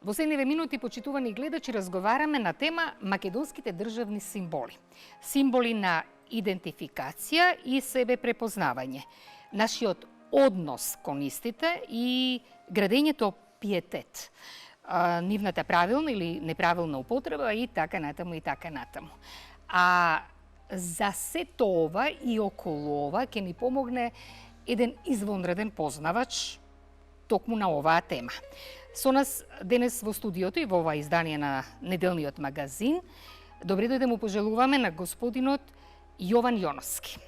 Во следниве минути, почитувани гледачи, разговараме на тема македонските државни символи. Символи на идентификација и себе препознавање. Нашиот однос кон истите и градењето пиетет. Нивната правилна или неправилна употреба и така натаму и така натаму. А за сето ова и околу ова ќе ни помогне еден извонреден познавач токму на оваа тема. Со нас денес во студиото и во ова издание на неделниот магазин добре дојде му пожелуваме на господинот Јован Јоновски.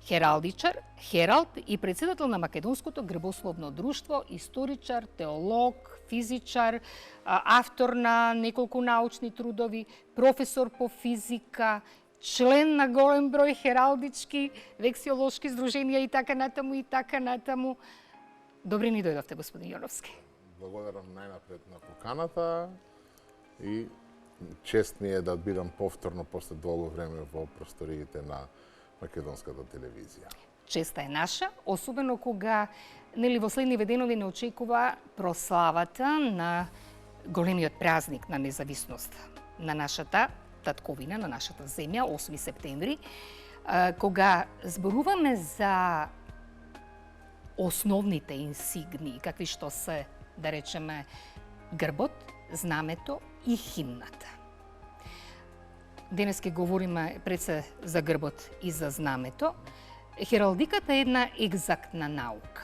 Хералдичар, хералд и председател на Македонското грбословно друштво, историчар, теолог, физичар, автор на неколку научни трудови, професор по физика, член на голем број хералдички, вексиолошки здруженија и така натаму и така натаму. Добре ни дојдовте, господин Јоновски. Благодарам најнапред на поканата и чест ми е да бидам повторно после долго време во просториите на македонската телевизија. Честа е наша, особено кога во следниве денови не очекува прославата на големиот празник на независност на нашата татковина, на нашата земја, 8 септември, кога зборуваме за основните инсигнии, какви што се, да речеме, грбот, знамето и химната. Денес ќе говориме пред се за грбот и за знамето. Хералдиката е една екзактна наука.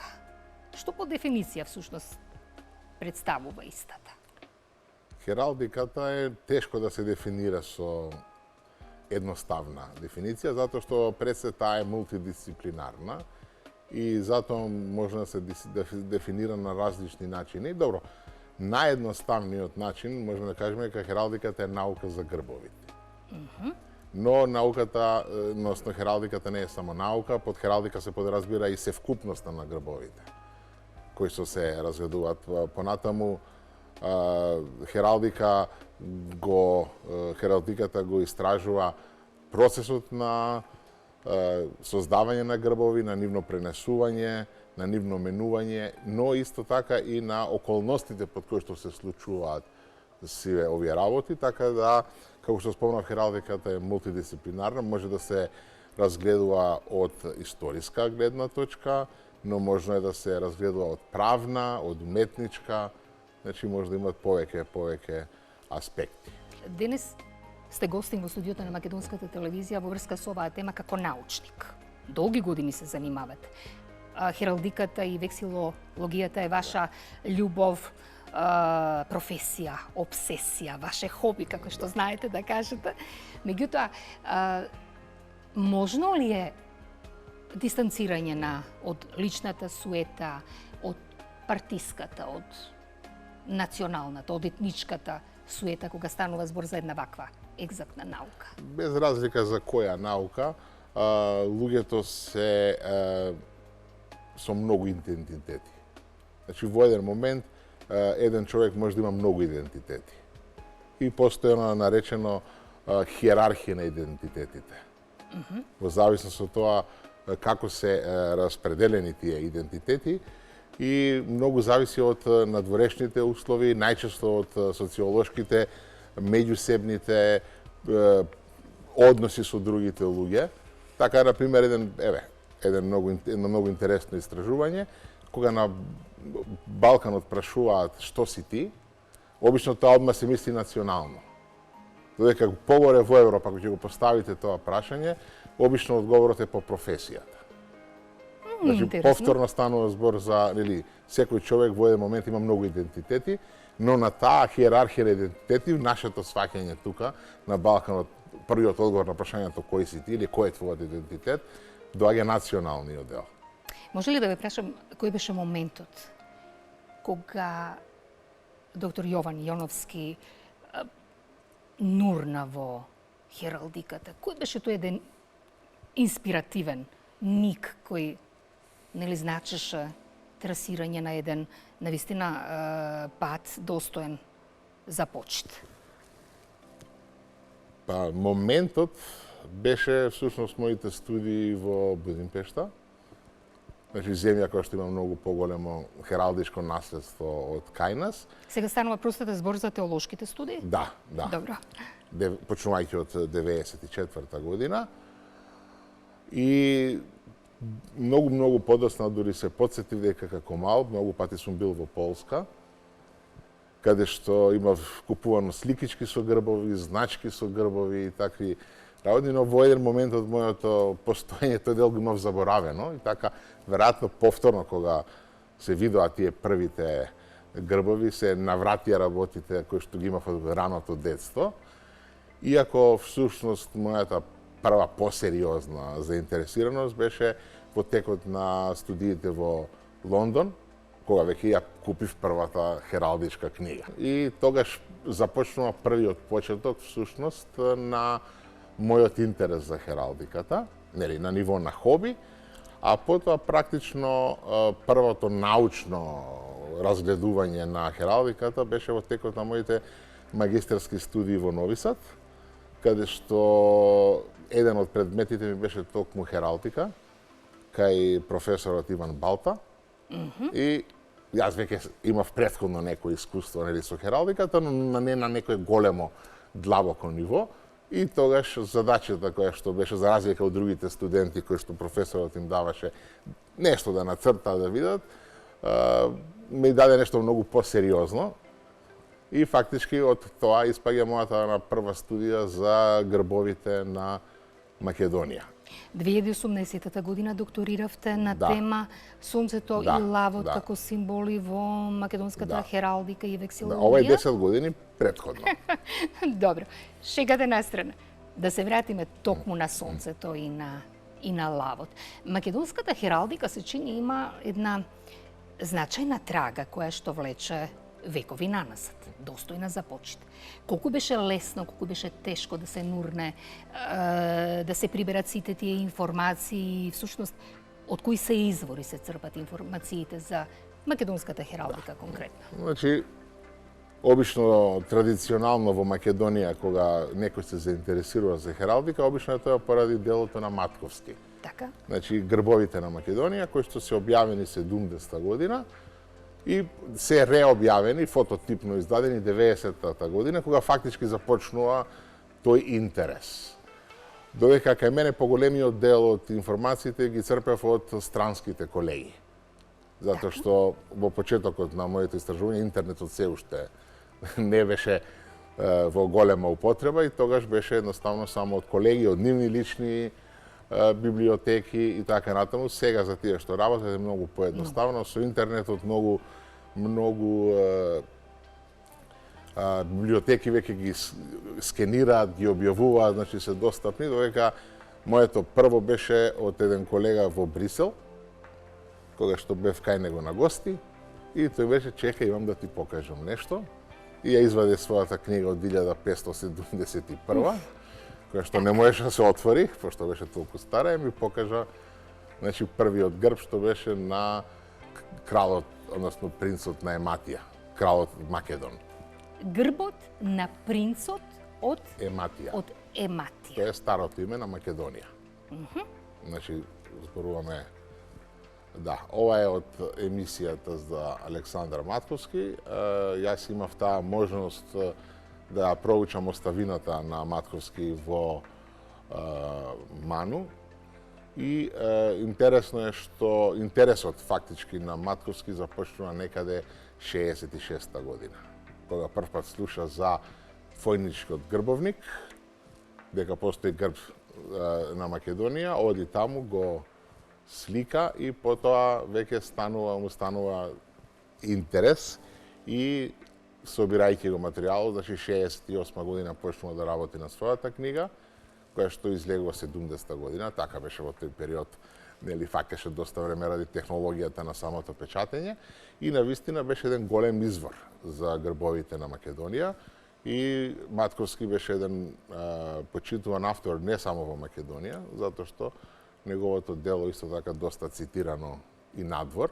Што по дефиниција всушност представува истата? Хералдиката е тешко да се дефинира со едноставна дефиниција, затоа што пред се таа е мултидисциплинарна и затоа може да се дефинира на различни начини. Добро, наједноставниот начин можеме да кажеме дека хералдиката е наука за грбовите. Но науката, односно хералдиката не е само наука, под хералдика се подразбира и севкупноста на грбовите, кои се разгледуваат. Понатаму хералдиката го истражува процесот на создавање на грбови, на нивно пренесување, на нивно менување, но исто така и на околностите под кои што се случуваат сиве овие работи, така да, како што спомнав, хералдиката е мултидисциплинарна, може да се разгледува од историска гледна точка, но можно е да се разгледува од правна, од уметничка, значи може да имат повеќе аспекти. Денес сте гостин во студиото на Македонската телевизија во врска со оваа тема како научник. Долги години се занимавате. Хералдиката и вексилологијата е ваша љубов, професија, обсесија, ваше хоби, како што знаете да кажете. Меѓутоа, можно ли е дистанцирање од личната суета, од партиската, од националната, од етничката суета, кога станува збор за една ваква екзактна наука? Без разлика за која наука, луѓето се со многу идентитети. Значи, во еден момент, еден човек може да има многу идентитети. И постои оно наречено хиерархија на идентитетите. Во зависност од тоа како се распределени тие идентитети и многу зависи од надворешните услови, најчесто од социолошките, меѓусебните односи со другите луѓе. Така, например, едно многу интересно истражување, кога на Балканот прашуваат што си ти, обично тоа одма се мисли национално. Додека погоре во Европа, кога ќе го поставите тоа прашање, обично одговорот е по професијата. Значи, повторно станува збор за, секој човек во еден момент има многу идентитети, но на таа хиерархија на идентитети, нашето сваќање тука на Балканот, првиот одговор на прашањето кој си ти или кој е твојот идентитет, доаѓа националниот дел. Може ли да ве прашам кој беше моментот кога доктор Јован Јоновски нурна во хералдиката? Кој беше тој еден инспиративен миг кој значеше трасирање на еден навистина пат достоен за почит? Моментот беше всушност моите студии во Будимпешта. Значи, земја која што има многу поголемо хералдичко наследство од кај нас. Сега станува простата збор за теолошките студии? Да, да. Добро. Почнувајќи од 94 година. И многу подоцна дури се подсетив дека како мал, многу пати сум бил во Полска, каде што имав купувано сликички со грбови, значки со грбови и такви работи, но во еден момент од моето постоење тој дел го имав заборавено и така веројатно повторно кога се видоа тие првите грбови се навратија работите кои што ги имав од раното детство. Иако всушност мојата прва посериозна заинтересираност беше во текот на студиите во Лондон, кога веќе ја купив првата хералдичка книга. И тогаш започнува првиот почеток всушност на мојот интерес за хералдиката, нели на ниво на хоби, а потоа практично првото научно разгледување на хералдиката беше во текот на моите магистерски студии во Нови Сад, каде што еден од предметите ми беше токму хералдика, кај професорот Иван Балта. И јас веќе имав претходно некој искуство нели со хералдиката, но не на некој големо длабоко ниво. И тогаш задачата која што беше за разлика од другите студенти кои што професорот им даваше нешто да нацртаат да видат, ми даде нешто многу посериозно. И фактички од тоа испаѓа мојата на прва студија за грбовите на Македонија. 2018 година докториравте на тема Сонцето и лавот како символи во македонската хералдика и вексилологија. Ова е 10 години претходно. Добро. Шегата на страна. Да се вратиме токму на Сонцето и на лавот. Македонската хералдика се чини има една значајна трага која што влече векови наназад, достојна за почит. Колку беше лесно, колку беше тешко да се нурне, да се приберат сите тие информации, всушност од кои се извори се црпат информациите за македонската хералдика конкретно? Значи, обично традиционално во Македонија кога некој се заинтересирува за хералдика, обично е тоа поради делото на Матковски. Така. Значи, грбовите на Македонија кои што се објавени 70-та година и се реобјавени, фототипно издадени 90-та година, кога фактички започнува тој интерес. Додека кај мене поголемиот дел од информациите ги црпев од странските колеги. Затоа што во почетокот на моите истражувања интернетот се уште не беше во голема употреба и тогаш беше едноставно само од колеги, од нивни лични библиотеки и така натаму. Сега за тие што работат е многу поедноставно, со интернетот многу библиотеки веќе ги скенираат, ги објавуваат, значи се достапни, додека моето прво беше од еден колега во Брисел, кога што бев кај него на гости, и тој беше чека, имам да ти покажам нешто. И ја извади својата книга од 1571, која што не можеше да се отвори, пошто беше толку стара, и ми покажа значи, првиот грб што беше на кралот, односно принцот на Ематија, кралот Македон. Грбот на принцот од Ематија. Од Ематија. Тоа е старото име на Македонија. Значи, зборуваме. Да, ова е од емисијата за Александар Матковски. Јас имав таа можност да проучам оставината на Матковски во Ману. И интересно е што интересот фактички на Матковски започнува некаде 66-та година. Кога првпат слуша за војничкиот грбовник, дека постои грб на Македонија, оди таму, го слика и потоа веќе му станува интерес и собирајќи го материјалот, значи 68 година почнува да работи на својата книга, која што излегува 70-та година, така беше во тој период, нели факеше доста време ради технологијата на самото печатење и навистина беше еден голем извор за грбовите на Македонија и Матковски беше еден почитуван автор не само во Македонија, затоа што неговото дело исто така доста цитирано и надвор.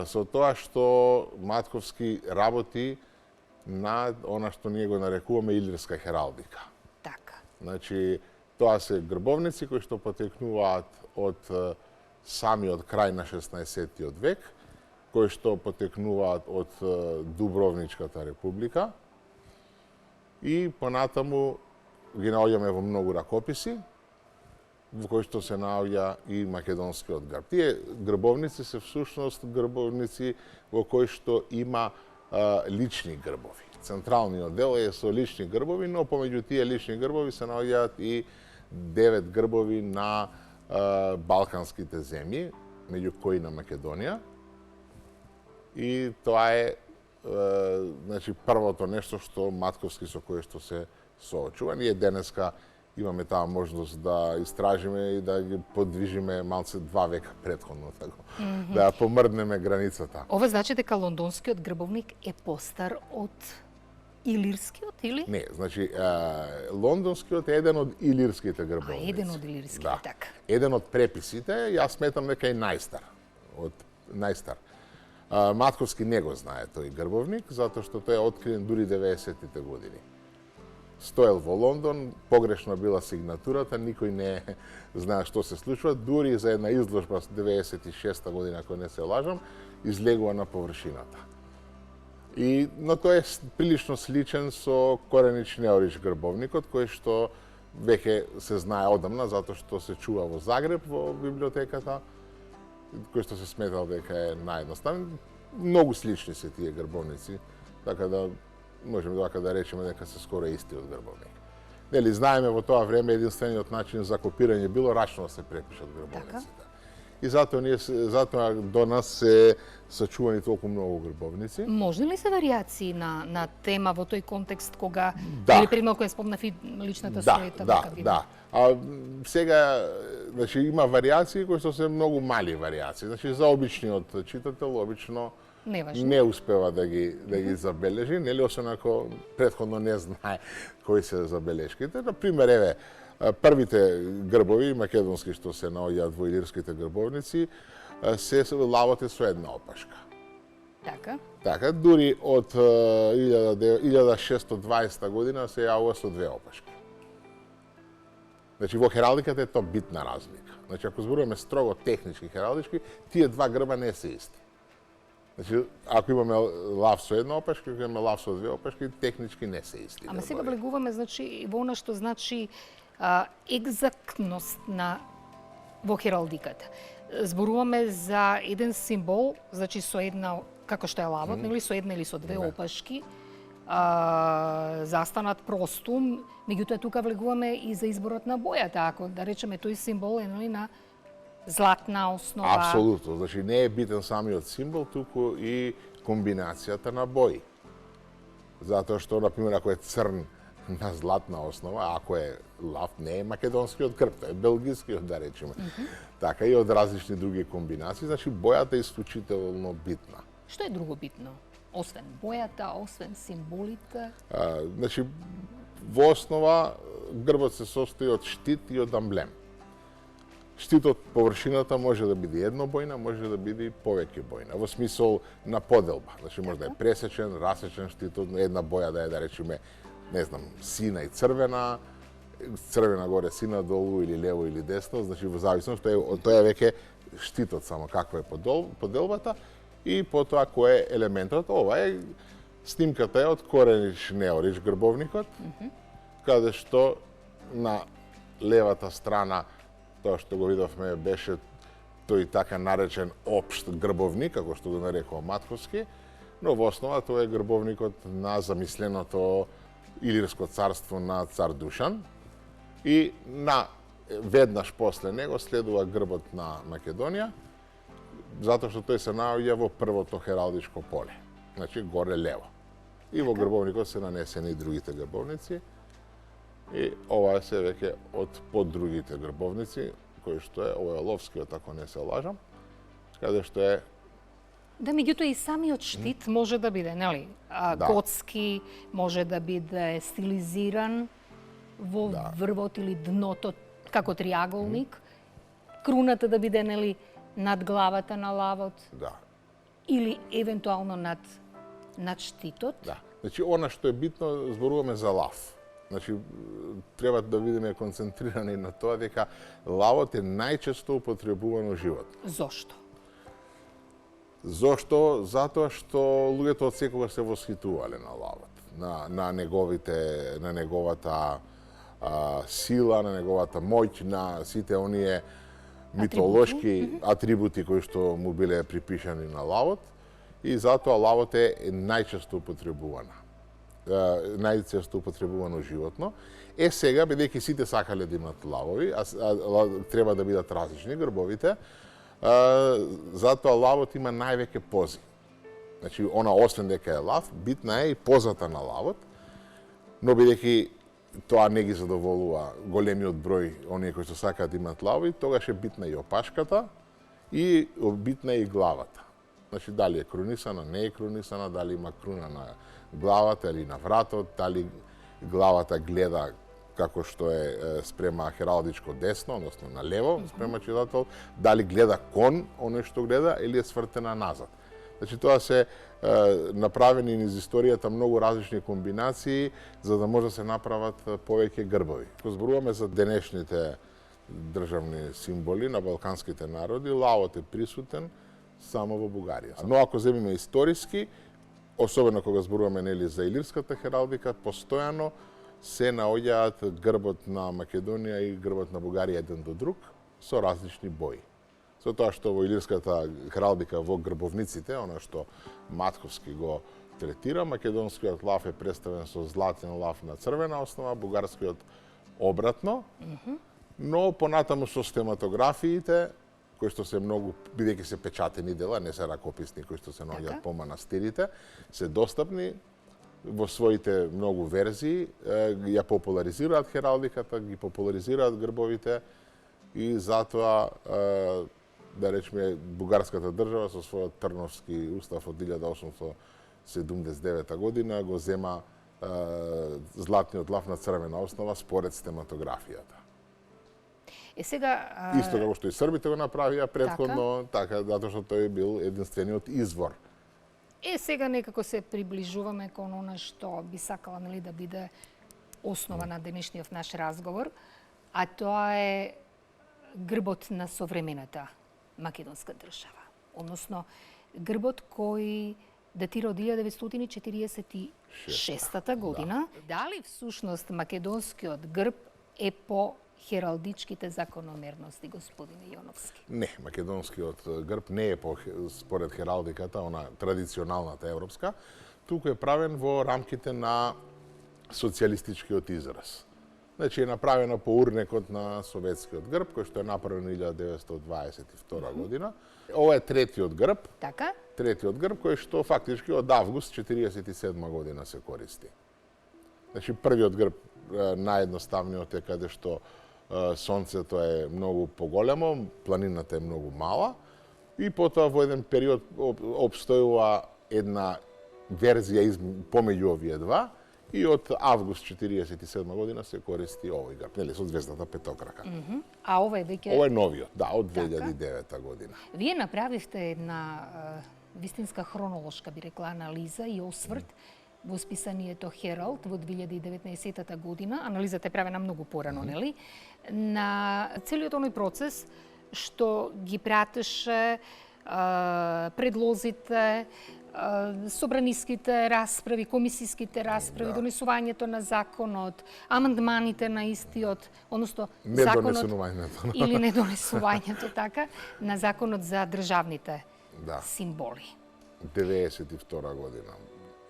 Со тоа што Матковски работи на она што ние го нарекуваме илирска хералдика. Така. Значи, тоа се грбовници кои што потекнуваат од самиот крај на 16-тиот век, кои што потекнуваат од Дубровничката република и понатаму ги наоѓаме во многу ракописи, во кои што се наоѓа и македонскиот грб. Тие грбовници се всушност грбовници во кои што има лични грбови. Централниот дел е со лични грбови, но помеѓу тие лични грбови се наоѓаат и 9 грбови на балканските земји, меѓу кои на Македонија. И тоа е значи првото нешто што Матковски со кое што се соочува. Ние денеска имаме таа можност да истражиме и да ги подвижиме малце 2 века претходно, така, да ја помрднеме границата. Ова значи дека лондонскиот грбовник е постар од илирскиот, или? Не, значи лондонскиот е еден од илирските грбовници. Еден од илирските, да. така. Еден од преписите, јас сметам дека е најстар. Најстар. Матковски не го знае тој грбовник, затоа што тој е откриен дури 90-тите години. Стоел во Лондон, погрешно била сигнатурата, никој не знае што се случува, дури за една изложба 96-та година, ако не се лажам, излегува на површината. Но тој е прилично сличен со Коренич Неорич грбовникот, кој што веќе се знае одамна, затоа што се чува во Загреб, во библиотеката, кој што се сметал дека е наједноставен. Многу слични се тие грбовници, така да можеме така да речеме дека се скоро истиот грбовник. Нели, знаеме во тоа време единствениот начин за копирање било рачно да се препишат грбовниците. И затоа до нас се сачувани толку многу грбовници. Можни ли се варијации на тема во тој контекст кога или пример кој спомнав и личната суета? Да. А сега, значи, има варијации кои што се многу мали варијации. Значи, за обичниот читател обично не успева да ги забележи, нели, освен ако претходно не знае кои се забелешките. Например, еве, првите грбови македонски што се наоѓаат во илирските грбовници се лавате со една опашка. Така, дури од 1620 година се јавува со 2 опашки. Значи, во хералдиката е тоа битна разлика. Значи, ако зборуваме строго технички хералдички, тие 2 грба не се исти. Значи, ако имаме лав со една опашка, ако имаме лав со 2 опашки, технички не се исти. Ама сега влегуваме, значи, во она што значи екзактност во хералдиката. Зборуваме за еден символ, значи со една, како што е лавот, нели, со една или со 2 опашки, застанат простум, меѓутоа тука влегуваме и за изборот на бојата, ако да речеме тој символ е на златна основа. Апсолутно, значи не е битен самиот символ, туку и комбинацијата на бои. Затоа што, например, ако е црн на златна основа, ако е лав, не е македонскиот грб, тоа е белгискиот, да речеме. Така и од различни други комбинации, значи бојата е исклучително битна. Што е друго битно? Освен бојата, освен символите? Значи, во основа, грбот се состои од штит и од амблем. Штитот површината може да биде еднобојна, може да биде и повеќе бојна, во смисол на поделба. Значи, може да е пресечен, расечен штитот, една боја да е, да речеме, не знам, сина и црвена, црвена горе, сина долу, или лево или десно, значи во зависност, тоа е веќе штитот само, каква е поделбата, и потоа кој е елементот. Ова е, снимката е од Коренич Неорич грбовникот, каде што на левата страна, тоа што го видовме, беше тој така наречен општ грбовник, како што го нарекува Матковски, но во основа тоа е грбовникот на замисленото Илирско царство на цар Душан, и веднаш после него следува грбот на Македонија, затоа што тој се наоѓа во првото хералдичко поле, значи горе лево. И во грбовникот се нанесени и другите грбовници, и ова се веќе од другите грбовници, кој што е, ова е Ловскиот, ако не се лажам, каде што е... Да, меѓутоа и самиот штит може да биде, нели? Готски, може да биде стилизиран во врвот или дното, како триаголник, круната да биде, нели, над главата на лавот, или евентуално над штитот. Да, значи она што е битно, зборуваме за лав. Значи, треба да бидеме концентрирани на тоа дека лавот е најчесто употребувано животно. Зошто? Зошто? Затоа што луѓето од секогаш се восхитувале на лавот, на неговата сила, на неговата моќ, на сите оние митолошки атрибути кои што му биле припишани на лавот, и затоа лавот е најчесто употребувано животно. Сега, бидејќи сите сакале да имат лавови, треба да бидат различни грбовите, затоа лавот има највеќе пози. Значи, освен дека е лав, битна е и позата на лавот, но бидејќи тоа не ги задоволува големиот број оние кои што сакаат да имат лавови, тогаш е битна и опашката и битна е и главата. Значи, дали е крунисана, не е крунисана, дали има круна на главата или на вратот, дали главата гледа како што е спрема хералдичко десно, односно на лево, спрема читател, дали гледа кон, оно што гледа, или е свртена назад. Значи, тоа се направени низ историјата многу различни комбинации, за да може да се направат повеќе грбови. Кога зборуваме за денешните државни символи на балканските народи, лавот е присутен само во Бугарија. Но ако земиме историски, особено кога зборуваме за илирската хералдика, постојано се наоѓаат грбот на Македонија и грбот на Бугарија еден до друг со различни бои. Со тоа што во илирската хералдика во грбовниците, она што Матковски го третира, македонскиот лав е представен со златен лав на црвена основа, бугарскиот обратно, но понатаму со стематографиите, кои што се многу, бидејќи се печатени дела, не се ракописни кои што се наоѓаат по манастирите, се достапни во своите многу верзии, ја популаризираат хералдиката, ги популаризираат грбовите и затоа, да речеме, бугарската држава со својот Трновски устав од 1879 година го зема златниот лав на црвена основа според стематографијата. Сега Исто како што и србите го направија претходно, така, затоа што тој бил единствениот извор. Сега некако се приближуваме кон она што би сакала да биде основа на денешниот наш разговор, а тоа е грбот на современата македонска држава. Односно, грбот кој датира од 1946 година. Дали всушност македонскиот грб е по хералдичките закономерности, господине Јоновски? Не, македонскиот грб не е според хералдиката, она традиционалната европска, туку е правен во рамките на социјалистичкиот израз. Значи е направено по урнекот на советскиот грб, кој што е направен 1922 година. Ова е третиот грб. Така? Третиот грб кој што фактички од август 1947 година се користи. Значи првиот грб, наједноставниот е каде што сонцето е многу поголемо, планината е многу мала и потоа во еден период обстојува една верзија помеѓу овие два и од август 1947 година се користи овој грб, нели, со звездата петокрака. А ова е веќе... Ова е новиот, да, од 2009 година. Вие направивте една вистинска хронолошка, би рекла, анализа и осврт во списанието Хералд во 2019 година. Анализата е правена многу порано, нели? На целиот оној процес што ги пратеше предлозите, собраниските расправи, комисиските расправи, донесувањето на законот, амандманите на истиот, односно законот или недонесувањето, така, на законот за државните символи. 92 година.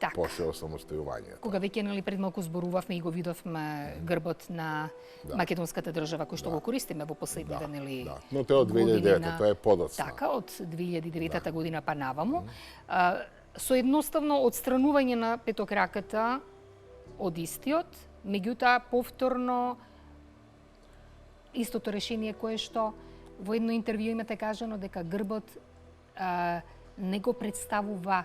Така. После осамостојувањето. Кога веќе пред малку зборувавме и го видовме грбот на македонската држава кој што го користиме во последните нели. Да. Но тоа од 2009, тоа е подоцна. Така, од 2009 година па наваму. Со едноставно отстранување на петокраката од истиот, меѓутоа повторно истото решение кое што во едно интервју имате кажано дека грбот не го представува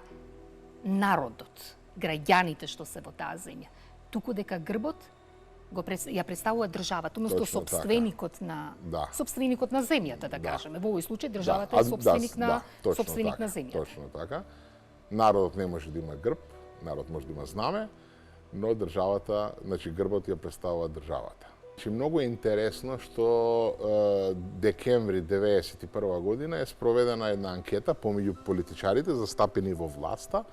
народот, граѓаните што се во таа земја, туку дека грбот ја представува државата, односно сопственикот на сопственикот на земјата, да кажеме. Во овој случај државата е сопственик на земјата. Точно така. Народот не може да има грб, народ може да има знаме, но државата, значи грбот ја представува државата. Значи, многу е интересно што декември 1991 година е спроведена една анкета помеѓу политичарите застапени во власта,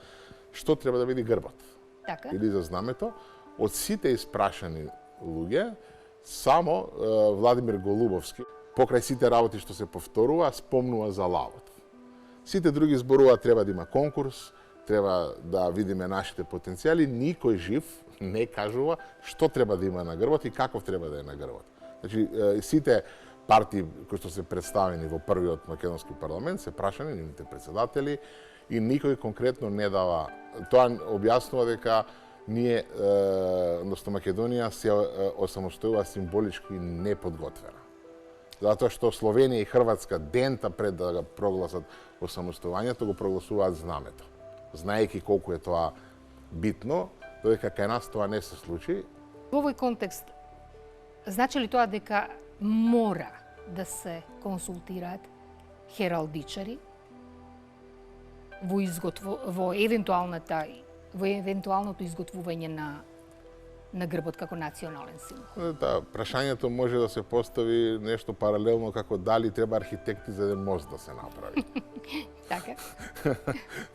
што треба да биде грбот Така. или за знамето. Од сите испрашани луѓе, само Владимир Голубовски, покрај сите работи што се повторува, спомнува за лавот. Сите други зборуваат треба да има конкурс, треба да видиме нашите потенцијали, никој жив не кажува што треба да има на грбот и каков треба да е на грбот. Значи, сите партии кои што се представени во првиот македонски парламент се прашани, нивните председатели, и никој конкретно не дава. Тоа објаснува дека ние, односно Македонија, се осамостојува символички неподготвена. Затоа што Словенија и Хрватска дента пред да го прогласат осамостојувањето, го прогласуваат знамето. Знаејќи колку е тоа битно, додека кај нас тоа не се случи. Во овој контекст, значи ли тоа дека мора да се консултираат хералдичари во евентуалното изготвување на грбот како национален символ? Да, прашањето може да се постави нешто паралелно како дали треба архитекти за еден мост да се направи. Така.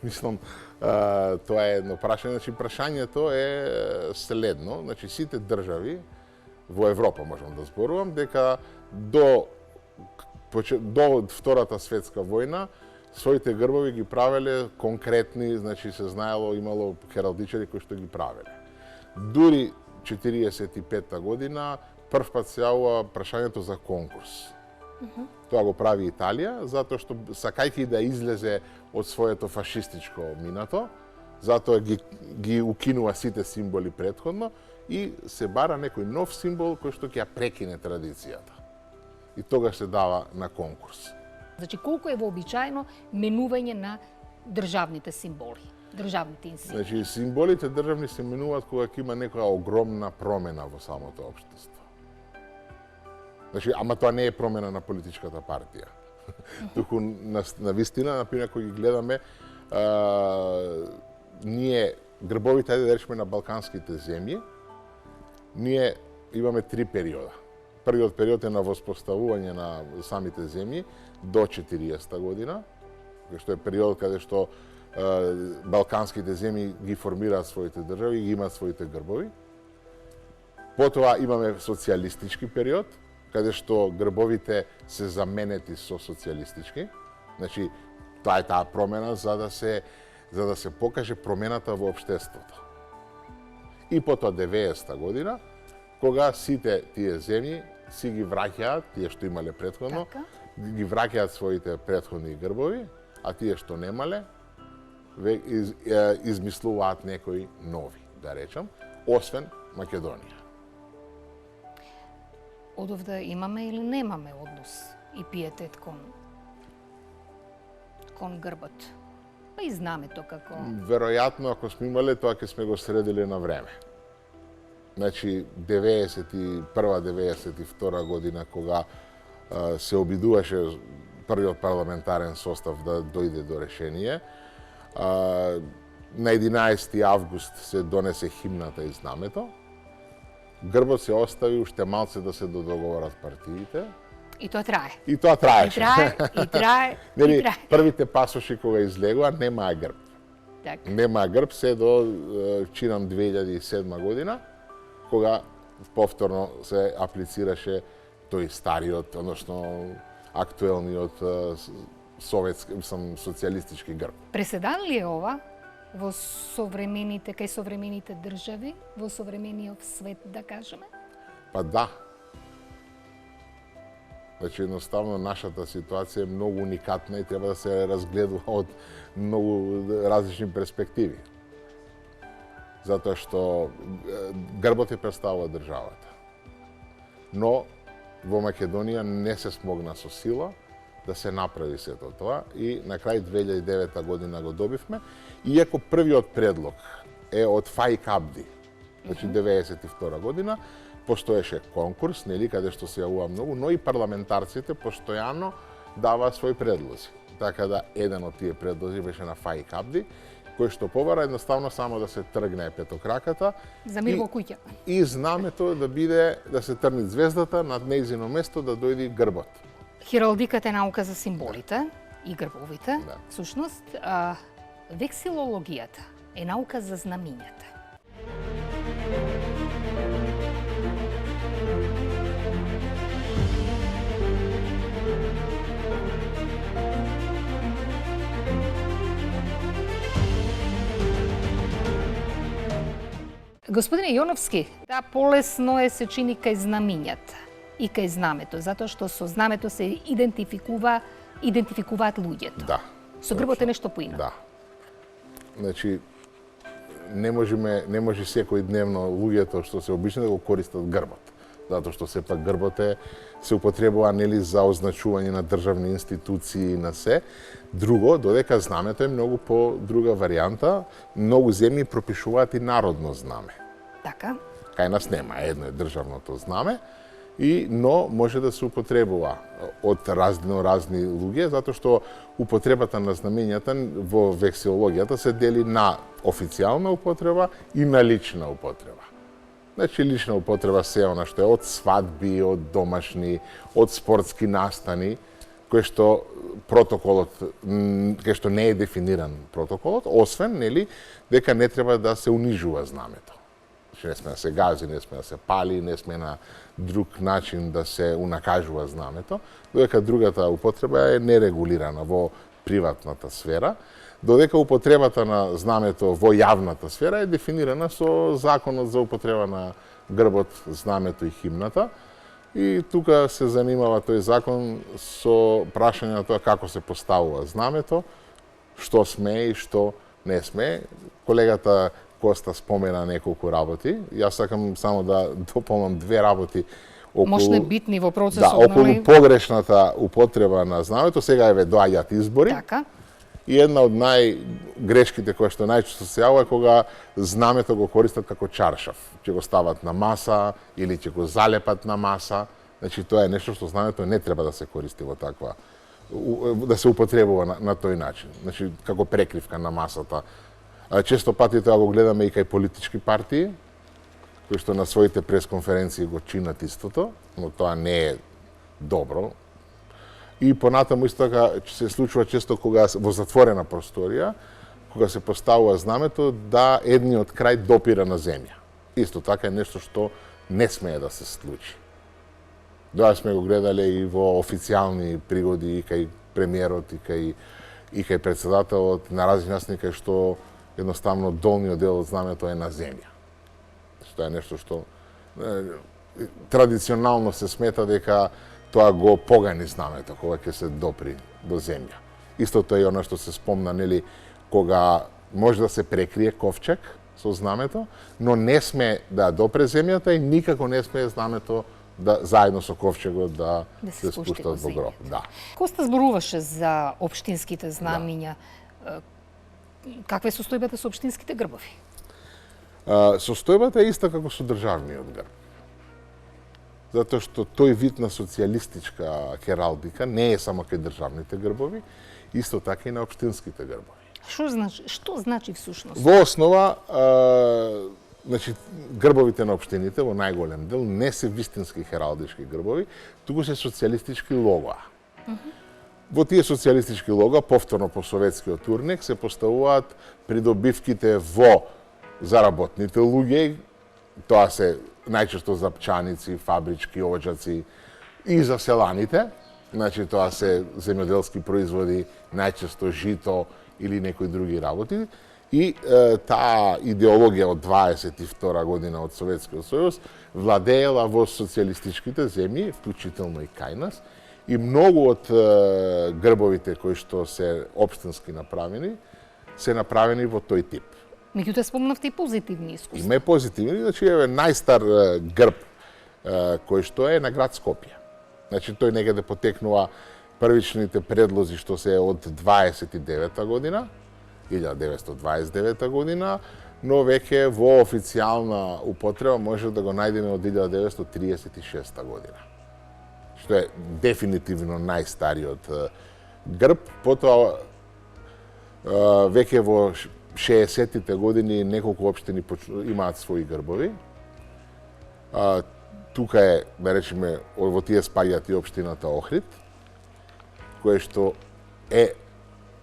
Мислам, тоа е едно прашање. Значи, прашањето е следно. Значи, сите држави во Европа, можам да зборувам, дека до Втората светска војна своите грбови ги правеле конкретни, значи се знаело, имало хералдичари кои што ги правеле. Дури 45-та година првпат се јавува прашањето за конкурс. Тоа го прави Италија, затоа што сакајќи да излезе од своето фашистичко минато, затоа ги укинува сите символи претходно и се бара некој нов символ кој што ќе ја прекине традицијата. И тогаш се дава на конкурс. Значи, колку е вообичаено менување на државните символи, државните инсигнии? Значи, символите државни се менуваат кога ќе има некоја огромна промена во самото општество. Значи, ама тоа не е промена на политичката партија. Туку на вистина, например, кога ги гледаме, ние грбовите, ајде да речеме, на балканските земји, ние имаме 3 периода. Првиот период е на воспоставување на самите земји до 40-та година, што е период каде што балканските земји ги формираат своите држави и ги имаат своите грбови. Потоа имаме социјалистички период, каде што грбовите се заменети со социјалистички. Значи, тоа е таа промена за да се покаже промената во општеството. И потоа 90-та година, кога сите тие земји си ги враќаат, тие што имале претходно, Така. ги враќаат своите претходни грбови, а тие што немале, измислуваат некои нови, да речам, освен Македонија. Одовде имаме или немаме однос и пиетет кон грбот? Па и знамето како... Веројатно, ако сме имале, тоа ќе сме го средили на време. Значи, 91-92 година, кога се обидуваше првиот парламентарен состав да дојде до решение, на 11 август се донесе химната и знамето. Грбот се остави уште малце да се додоговорат партиите. И тоа трае. И тоа траеше. И трае. Првите пасоши кога излегува немаа грб. Така. Немаа грб се до чинам 2007 година, кога повторно се аплицираше тој стариот, односно актуелниот советски, социјалистички грб. Преседан ли е ова во кај современите држави, во современиот свет, да кажеме? Па да. Значи, едноставно, нашата ситуација е многу уникатна и треба да се разгледува од многу различни перспективи. Затоа што грбот е представува државата. Но во Македонија не се смогна со сила да се направи сето тоа и на крај 2009 година го добивме, иако првиот предлог е од Фаик Абди, значи 92 година, постоеше конкурс, нели, каде што се јавува многу, но и парламентарците постојано даваа своји предлози. Така да еден од тие предлози беше на Фаик Абди кој што побара едноставно само да се тргне петокраката За мир во куќа. и знамето да биде да се трни звездата над нејзино место да дојде грбот. Хералдиката е наука за символите и грбовите. Да. Всушност, вексилологијата е наука за знамињата. Господине Јоновски, полесно е се чини кај знамињата и кај знамето, затоа што со знамето се идентификуваат луѓето. Да. Со грбот е нешто поинаку. Да. Значи, не може секојдневно луѓето што се обични да го користат грбот. Затоа што сепак грбот се употребува нели за означување на државни институции и на се. Друго, додека знамето е многу по друга варијанта, многу земји пропишуваат и народно знаме. Така. Кај нас нема, едно е државното знаме, но може да се употребува од разни луѓе, затоа што употребата на знамењата во вексилологијата се дели на официјална употреба и на лична употреба. Значи, лична употреба се она што е од свадби, од домашни, од спортски настани, кој што протоколот, кај што не е дефиниран протоколот, освен, нели, дека не треба да се унижува знамето. Значи, не сме да се гази, не сме да се пали, не сме на друг начин да се унакажува знамето, додека другата употреба е нерегулирана во приватната сфера, додека употребата на знамето во јавната сфера е дефинирана со Законот за употреба на грбот, знамето и химната. И тука се занимава тој закон со прашање на тоа како се поставува знамето, што сме и што не сме. Колегата Коста спомена неколку работи. Јас сакам само да дополнам две работи околу Можне битни во процесот, околу погрешната употреба на знамето. Сега еве доаѓаат избори. Така. И една од најгрешките која што најчесто се јавува е кога знамето го користат како чаршаф. Ќе го стават на маса или ќе го залепат на маса. Значи тоа е нешто што знамето не треба да се користи во таква, да се употребува на тој начин. Значи како прекривка на масата. Често пати тоа го гледаме и кај политички партии, кои што на своите пресконференции го чинат истото, но тоа не е добро. И понатаму исто така се случува често кога во затворена просторија, кога се поставува знамето, да едниот крај допира на земја. Исто така е нешто што не смее да се случи. Тоа сме го гледале и во официјални пригоди и кај премиерот и кај претседателот на разни насни кај што едноставно долниот дел од знамето е на земја. Тоа е нешто што традиционално се смета дека тоа го погани знамето кога ќе се допри до земја. Истото е она што се спомна, нели, кога може да се прекрие ковчег со знамето, но не сме да допре земјата и никако не сме знамето да заедно со ковчегот да се спуштат во гроб. Да. Коста зборуваше за општинските знамиња. Каква е состојбата со општинските грбови? Состојбата е иста како со државниот грб. Затоа што тој вид на социјалистичка хералдика не е само кај државните грбови, исто така и на општинските грбови. Што значи всушност? Во основа, значи, грбовите на општините во најголем дел не се вистински хералдички грбови, туку се социјалистички логоа. Во тие социјалистички логоа, повторно по советскиот урник, се поставуваат придобивките во заработните луѓе, тоа се најчесто за пчаници, фабрички, оџаци и за селаните, значи тоа се земјоделски производи, најчесто жито или некои други работи. И таа идеологија од 22 година од Советскиот сојуз владеела во социјалистичките земји, вклучително и кај нас, и многу од грбовите кои што се општински направени, се направени во тој тип. Меѓутоа спомнавте и позитивни искуства. Има и позитивни, значи еве најстар грб кој што е на град Скопје. Значи тој некаде потекнува првичните предлози што се од 29 година, 1929 година, но веќе во официјална употреба може да го најдеме од 1936 година. Што е дефинитивно најстариот грб. Потоа веќе во 60-тите години неколку општини имаат своји грбови. Тука е, да речеме, во тие спаѓаат и општината Охрид, кој што е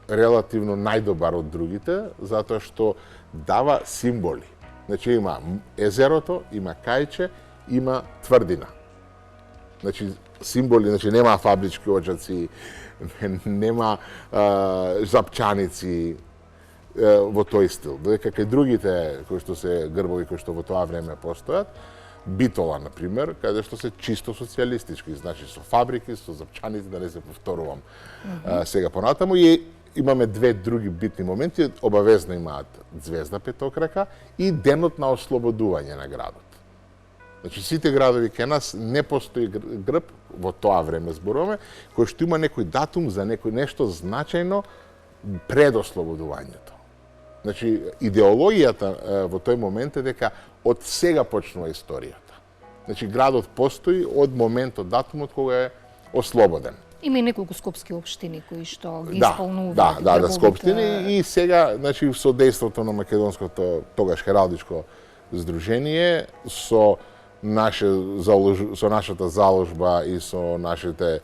релативно најдобар од другите, затоа што дава символи. Значи има езерото, има кајче, има тврдина. Значи символи, значи нема фабрички оджаци, нема запчаници во тој стил. Додека кај другите кои што се грбови кои што во тоа време постојат, Битола, например, каде што се чисто социјалистички, значи со фабрики, со запчаници, да не се повторувам сега понатаму. И имаме две други битни моменти, обавезно имаат звезда петокрака и денот на ослободување на градот. Значи, сите градови кај нас не постои грб, во тоа време зборуваме, кој што има некој датум за некој нешто значајно пред ослободувањето. Значи, идеологијата во тој момент е дека од сега почнува историјата. Значи, градот постои од моментот, датумот кога е ослободен. Има и неколку скопски општини кои што ги исполнуваат. Да, скопштини и сега, значи, со дејството на македонското тогаш хералдичко здружение, со нашата заложба и со нашите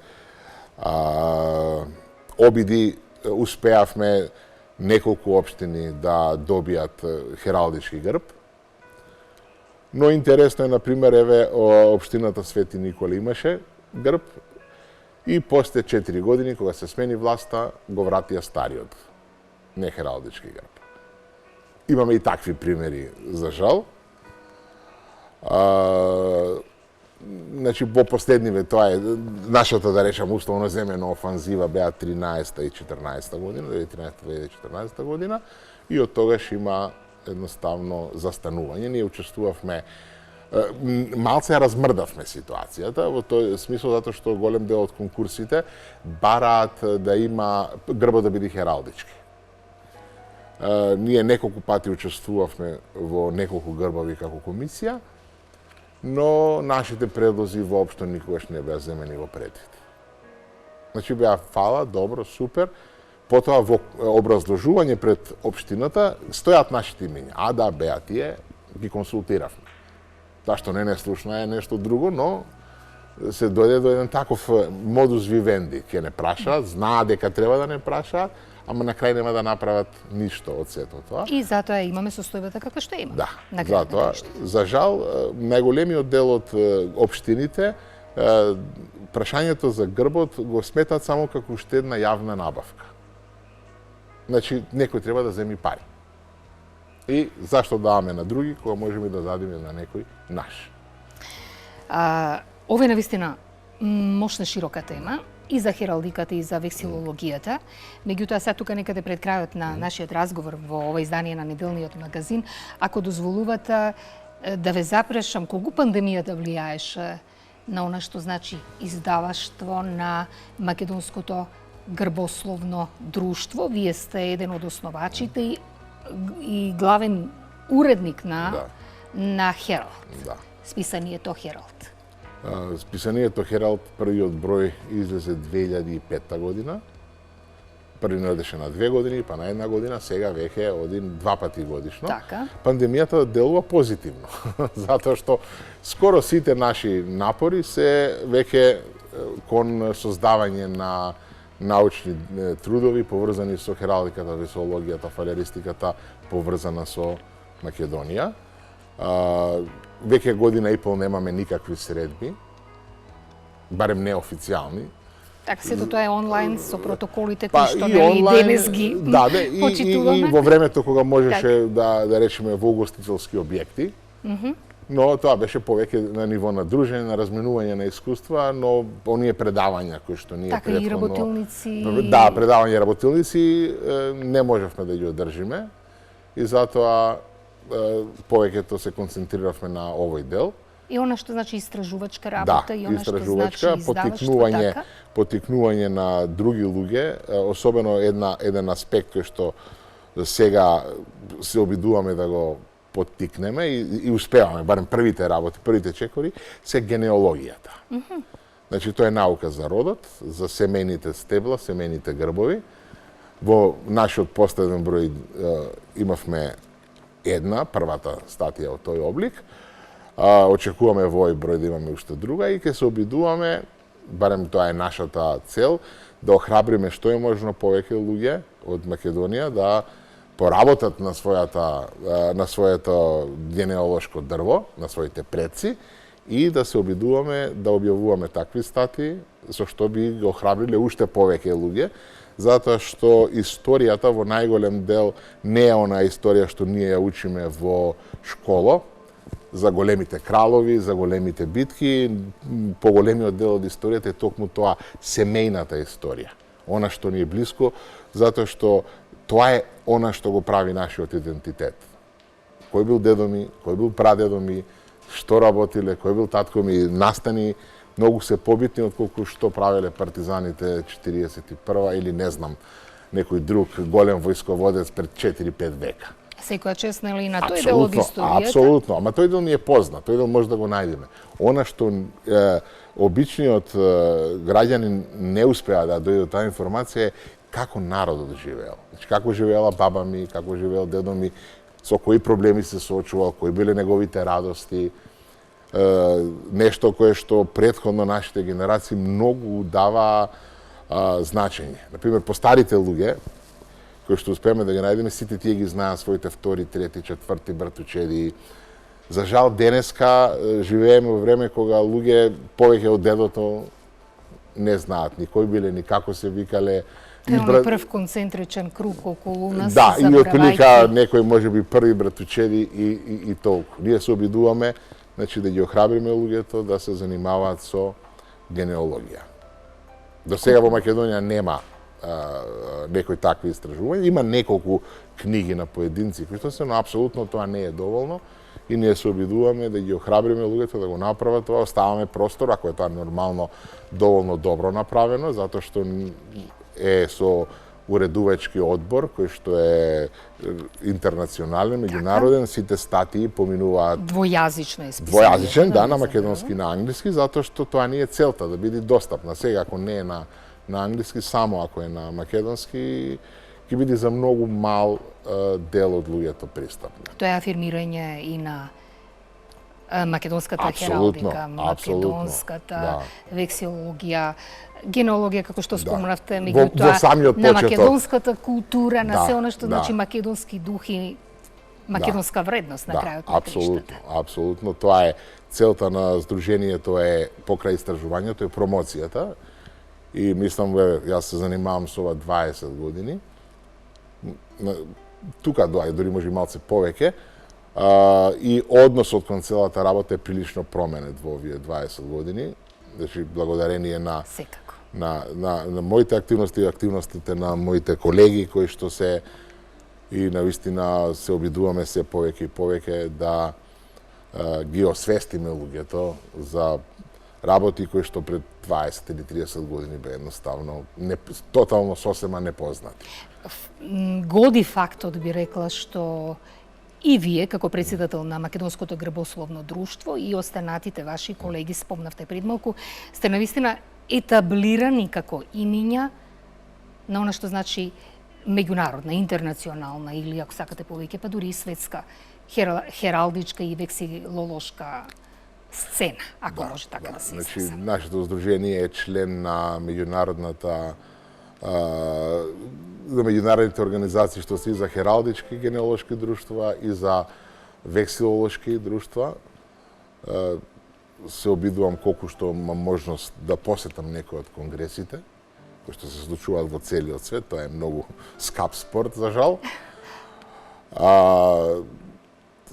обиди успеавме неколку општини да добијат хералдички грб. Но интересно е, например, еве, општината Свети Никола имаше грб и после 4 години, кога се смени власта, го вратија стариот, не хералдички грб. Имаме и такви примери, за жал. Значи, во последниве, тоа е нашата, да речем, условно земена офанзива беа 13 и 14 година, 2013-2014 година, и од тогаш има едноставно застанување. Ние учествувавме, малце ја размрдавме ситуацијата, во тој смисол затоа што голем дел од конкурсите бараат да има грбот да биде хералдички. Ние неколку пати учествувавме во неколку грбови како комисија, но нашите предлози воопшто никогаш не беа земени во предвид. Значи беа фала, добро, супер. Потоа во образложување пред општината стојат нашите имиња. Да, беа тие, ги консултиравме. Зашто не слушна е нешто друго, но се дојде до еден таков модус вивенди. Ке не прашаат, знаат дека треба да не прашаат, ама на крај нема да направат ништо од сето тоа. И затоа имаме состојбата каква што има. Да, затоа, за жал, најголемиот дел од општините, прашањето за грбот го сметат само како уште една јавна набавка. Значи, некој треба да земи пари. И зашто даваме на други, кога можеме да дадеме на некој наш? Ова е навистина мощна широка тема и за хералдиката и за вексилологијата. Меѓутоа, сега тука некаде пред крајот на нашиот разговор во ова издание на неделниот магазин, ако дозволувате да ве запрашам колку пандемијата влијаеше на она што значи издаваштво на македонското грбословно друштво. Вие сте еден од основачите и главен уредник на Хералд. Да. Списанието Хералд. Списанието Хералд, првиот број излезе 2005 година. Први не одеше на 2 години, па на 1 година, сега веќе один 2 пати годишно. Така. Пандемијата делува позитивно, затоа што скоро сите наши напори се веќе кон создавање на научни трудови поврзани со хералдиката, весологијата, фалеристиката, поврзана со Македонија. Веќе година и пол немаме никакви средби, барем неофицијални. Така, сето тоа е онлайн со протоколите кои што и денес ги почитуваме. И во времето кога можеше да речеме во угостителски објекти, но тоа беше повеќе на ниво на дружење, на разменување на искуства, но оние предавања кои што ние така, и работилници. Да, предавања и работилници не можевме да ги одржиме и затоа повеќето се концентриравме на овој дел. И она што значи истражувачка работа, и она што значи издаваштво, потикнување на други луѓе, особено еден аспект кој што сега се обидуваме да го поттикнеме и успеваме, барем првите работи, првите чекори, се генеалогијата. Значи, тоа е наука за родот, за семејните стебла, семејните грбови. Во нашиот последен број имавме една, првата статија од тој облик. Очекуваме во овој број да имаме уште друга и ќе се обидуваме, барем тоа е нашата цел, да охрабриме што е можно повеќе луѓе од Македонија да поработат на своето генеалошко дрво, на своите предци и да се обидуваме да објавуваме такви статии со што би го охрабриле уште повеќе луѓе, затоа што историјата во најголем дел не е она историја што ние ја учиме во школа, за големите кралови, за големите битки. Поголемиот дел од историјата е токму тоа, семејната историја. Она што ни е блиско, затоа што тоа е она што го прави нашиот идентитет. Кој бил дедо ми, кој бил прадедо ми, што работиле, кој бил татко ми, настани многу се побитни отколку што правеле партизаните 41 или не знам, некој друг голем војсководец пред 4-5 века. Секоја чест, нели, на тој дел од историјата? Апсолутно, ама тој дел ни е познат, тој дел може да го најдеме. Она што обичниот граѓанин не успеа да дојде до таа информација е како народот живеел. Значи, како живеела баба ми, како живеел дедо ми, со кои проблеми се соочувал, кои биле неговите радости, нешто кое што претходно нашите генерации многу дава значење. Например, по старите луѓе, кои што успееме да ги најдеме, сите тие ги знаат своите втори, трети, четврти братучеди. За жал, денеска живееме во време кога луѓе повеќе од дедото не знаат ни кои биле, ни како се викале. Прв концентричен круг околу нас. Да, и отприлика некој може би први братучеди и толку. Ние се обидуваме, значи, да ги охрабриме луѓето да се занимаваат со генеалогија. До сега во Македонија нема некои такви истражувања. Има неколку книги на поединци кои што се, но апсолутно тоа не е доволно и ние се обидуваме да ги охрабриме луѓето да го направат тоа, оставаме простор ако е тоа нормално доволно добро направено, затоа што е со уредувачки одбор кој што е интернационален, меѓународен, сите статии поминуваат двојазично е списано. Двојазичен, да, на македонски и на англиски, затоа што тоа ни е целта да биде достапна. Сега ако не е на англиски, само ако е на македонски, ќе биде за многу мал дел од луѓето пристапно. Тоа е афирмирање и на македонската хералдика, македонската вексилологија, генеалогија, како што спомнавте, меѓутоа на македонската култура, на се она што значи македонски дух и македонска вредност на крајот на краиштата. Апсолутно, тоа е целта на здруженијето, е покрај истражувањето е промоцијата. И мислам, јас се занимавам со ова 20 години. Тука дори може и малце повеќе. И односот кон целата работа е прилично променет во овие 20 години. Значи, благодарение на моите активности и активностите на моите колеги кои што се и навистина се обидуваме се повеќе и повеќе да ги освестиме луѓето за работи кои што пред 20 или 30 години бе едноставно тотално сосема непознати. Годи фактот, би рекла, што и вие, како председател на Македонското грбословно друштво и останатите ваши колеги, спомнавте пред малку, сте навистина етаблирани како имиња на она што значи меѓународна, интернационална или, ако сакате повеќе, па дури и светска хералдичка и вексилолошка сцена, ако може така да се изрази. Значи, нашето здружение е член на меѓународните организации што се и за хералдички генеалошки друштва и за вексилолошки друштва. Се обидувам колку што имам можност да посетам некои од конгресите, кои што се случуваат во целиот свет. Тоа е многу скап спорт, за жал.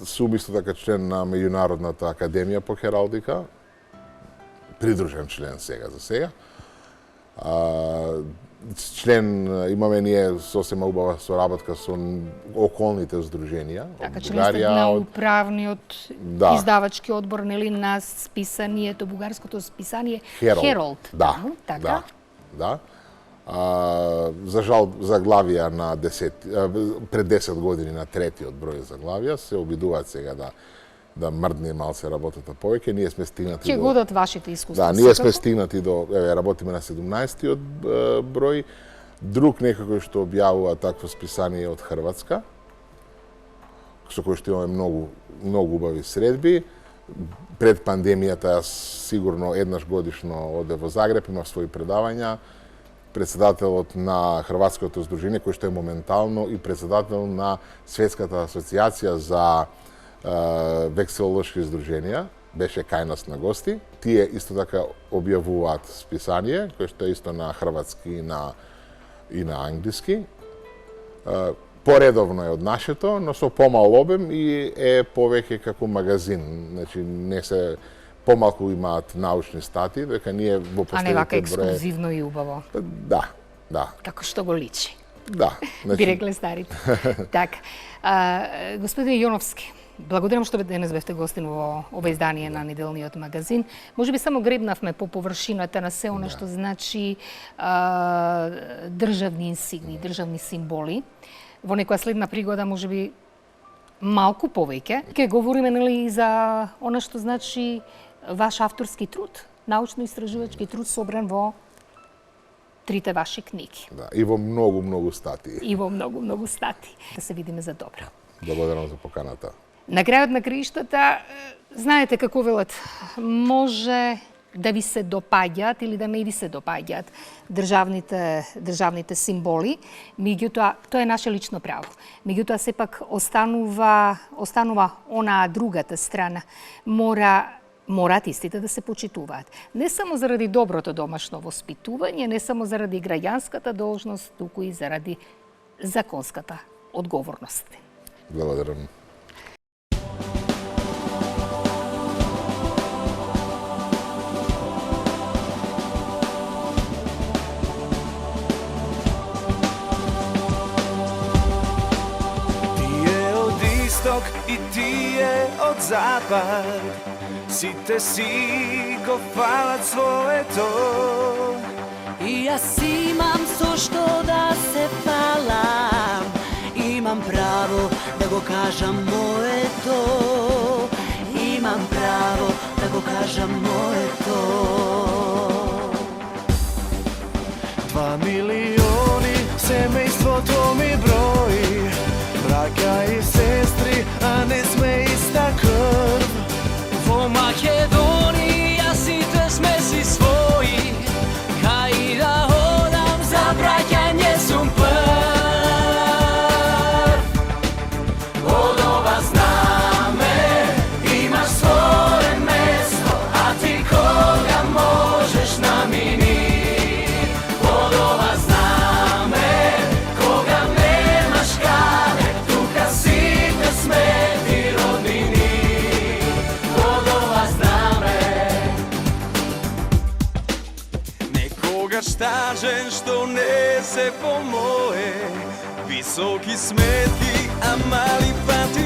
Сум исто така член на Меѓународната академија по хералдика, придружен член сега за сега. Член имаме ние сосема убава соработка со околните здруженија. Така, член сте на управниот издавачки одбор, нели, на списанието, бугарското списание Херолд. Да. За жал, заглавија на пред 10 години на третиот број заглавија се обидуваат сега да мрдне малце работата повеќе. Ние сме стигнати Ќе годат вашите искуства. Да, ние сме стигнати до, работиме на 17-тиот број. Друг некој што објавува такво списание од Хрватска, со кој што имаме многу убави средби. Пред пандемијата јас сигурно еднаш годишно оде во Загреб, имав своји предавања. Председателот на Хрватското здружение, кој што е моментално и председател на Светската асоциација за векселолошки здруженија, беше кај нас на гости. Тие исто така објавуваат списание, кој што е исто на хрватски и на англиски. Поредовно е од нашето, но со помал обем и е повеќе како магазин. Значи, не се помалку имаат научни статии, дека ние во последните А не вака ексклузивно и убаво. Да. Како што го личи. Да. Би рекле старите. Така. Господин Јоновски, благодарам што денес бевте гостин во ова издание на неделниот магазин. Може би само гребнавме по површината на се она што значи државни инсигни, државни символи. Во некоја следна пригода, може би, малку повеќе. Ке говориме, нели, за она што значи ваш авторски труд, научно-истражувачки труд собран во трите ваши книги. Да, и во многу статии. И во многу статии. Да се видиме за добро. Благодарам за поканата. На крајот на краиштата, знаете како велат, може да ви се допаѓаат или да не ви се допаѓаат државните символи, меѓутоа тоа е наше лично право. Меѓутоа сепак останува онаа другата страна. Морат истите да се почитуваат. Не само заради доброто домашно воспитување, не само заради граѓанската должност, туку и заради законската одговорност. Благодарам. И тие од запад, сите си го фалат своето. И јас имам со што да се фалам, имам право да го кажам моето, имам право да го кажам моето. 2 милиони семејството ми брои, браќа и сестри, а не сме иста крв. Во Македонија сите сме си своји, кај да одам за браќање сум прв. Од ова знаме имаш свое место, а ти кога можеш намини. Од ова знаме кога немаш каде, тука сите сме ти роднини. Од ова знаме. Некогаш тажен што не се помое, високи сметки, а мали пати